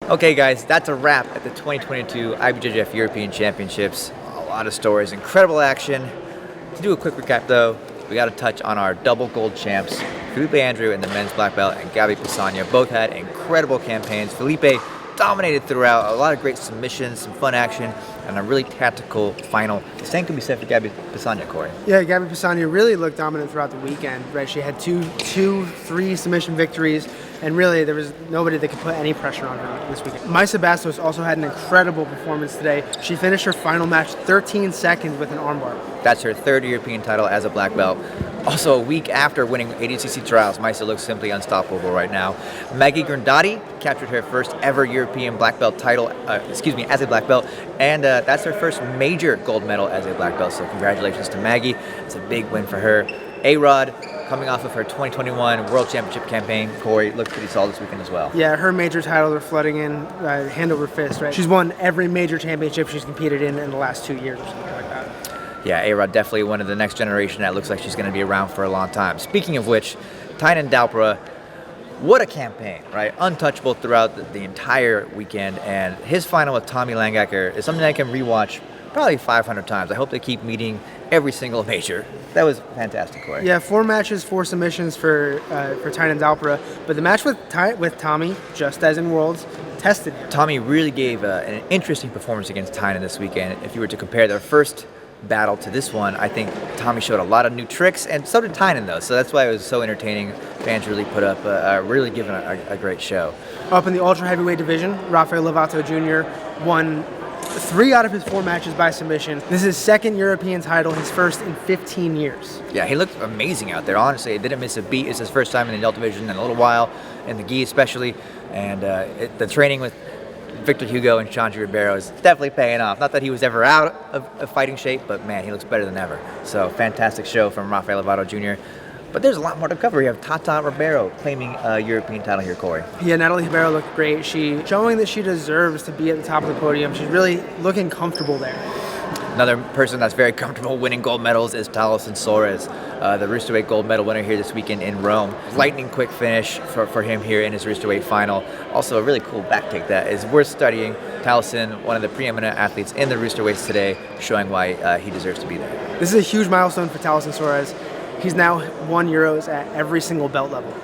Okay guys, that's a wrap at the 2022 IBJJF European Championships. A lot of stories, incredible action. To do a quick recap though, we got to touch on our double gold champs, Felipe Andrew in the men's black belt and Gabi Pisania. Both had incredible campaigns. Felipe dominated throughout, a lot of great submissions, some fun action, and a really tactical final. The same can be said for Gabi Pisania, Corey. Yeah, Gabi Pisania really looked dominant throughout the weekend, right? She had three submission victories, and really there was nobody that could put any pressure on her this weekend. Maisa Bastos also had an incredible performance today. She finished her final match 13 seconds with an armbar. That's her third European title as a black belt. Also, a week after winning ADCC trials, Maisa looks simply unstoppable right now. Maggie Grandati captured her first ever European black belt title, as a black belt, and that's her first major gold medal as a black belt, so congratulations to Maggie. It's a big win for her. A-Rod, coming off of her 2021 World Championship campaign, Corey, looked pretty solid this weekend as well. Yeah, her major titles are flooding in hand over fist, right? She's won every major championship she's competed in the last 2 years or something like that. Yeah, A-Rod definitely one of the next generation that looks like she's going to be around for a long time. Speaking of which, Tainan Dalpra, what a campaign, right? Untouchable throughout the entire weekend, and his final with Tommy Langacker is something I can rewatch probably 500 times. I hope they keep meeting every single major. That was fantastic, Corey. Yeah, 4 matches, 4 submissions for Tainan Dalpra, but the match with Tommy, just as in Worlds, tested him. Tommy really gave an interesting performance against Tainan this weekend. If you were to compare their first battle to this one, I think Tommy showed a lot of new tricks, and so did Tainan though, so that's why it was so entertaining. Fans really put up, really given a great show. Up in the ultra heavyweight division, Rafael Lovato Jr. won 3 out of his 4 matches by submission. This is his second European title, his first in 15 years. Yeah, he looked amazing out there, honestly. He didn't miss a beat. It's his first time in the adult division in a little while, in the gi especially, and the training with Victor Hugo and Chandra Ribeiro is definitely paying off. Not that he was ever out of fighting shape, but man, he looks better than ever. So fantastic show from Rafael Lovato Jr. But there's a lot more to cover. We have Talita Ribeiro claiming a European title here, Corey. Yeah, Natalie Ribeiro looked great. She showing that she deserves to be at the top of the podium. She's really looking comfortable there. Another person that's very comfortable winning gold medals is Talita Suarez, the Roosterweight gold medal winner here this weekend in Rome. Lightning quick finish for him here in his Roosterweight final. Also a really cool back take that is worth studying. Taliesin, one of the preeminent athletes in the Roosterweights today, showing why he deserves to be there. This is a huge milestone for Talita Suarez. He's now won Euros at every single belt level.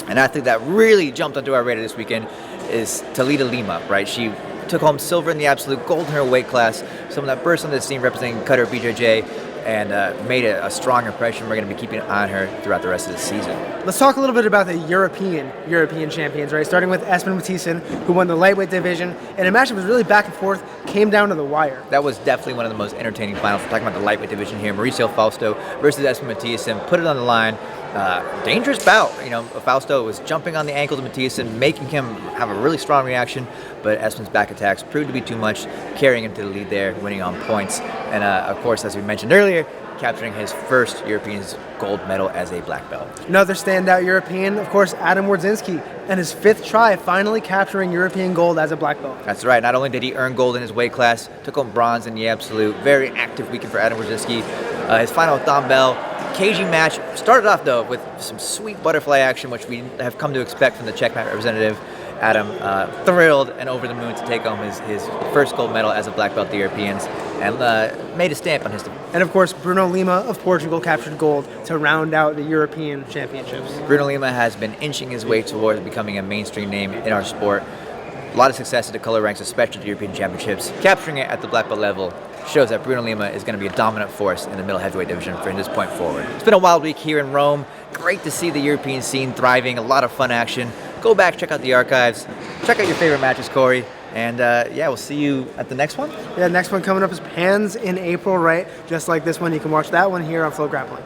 An athlete that really jumped onto our radar this weekend is Talita Lima, right? She took home silver in the absolute, gold in her weight class. Someone that burst on the scene representing Qatar BJJ and made a strong impression. We're going to be keeping an eye on her throughout the rest of the season. Let's talk a little bit about the European champions, right? Starting with Espen Mathisen, who won the lightweight division, and a match that was really back and forth, came down to the wire. That was definitely one of the most entertaining finals. We're talking about the lightweight division here. Mauricio Fausto versus Espen Mathisen, put it on the line. Dangerous bout. You know, Fausto was jumping on the ankles of Mathisen, making him have a really strong reaction, but Espen's back attacks proved to be too much, carrying him to the lead there, winning on points. And of course, as we mentioned earlier, capturing his first European gold medal as a black belt. Another standout European, of course, Adam Warzinski, and his 5th try, finally capturing European gold as a black belt. That's right. Not only did he earn gold in his weight class, took home bronze in the absolute. Very active weekend for Adam Warzinski. His final with Don Bell, cagey match. Started off, though, with some sweet butterfly action, which we have come to expect from the Czech representative. Adam thrilled and over the moon to take home his first gold medal as a black belt, the Europeans, and made a stamp on his. And of course, Bruno Lima of Portugal captured gold to round out the European Championships. Bruno Lima has been inching his way towards becoming a mainstream name in our sport. A lot of success at the color ranks, especially the European Championships. Capturing it at the black belt level shows that Bruno Lima is going to be a dominant force in the middle heavyweight division from this point forward. It's been a wild week here in Rome. Great to see the European scene thriving, a lot of fun action. Go back, check out the archives, check out your favorite matches, Corey, and yeah, we'll see you at the next one. Yeah, next one coming up is Pans in April, right? Just like this one, you can watch that one here on FloGrappling.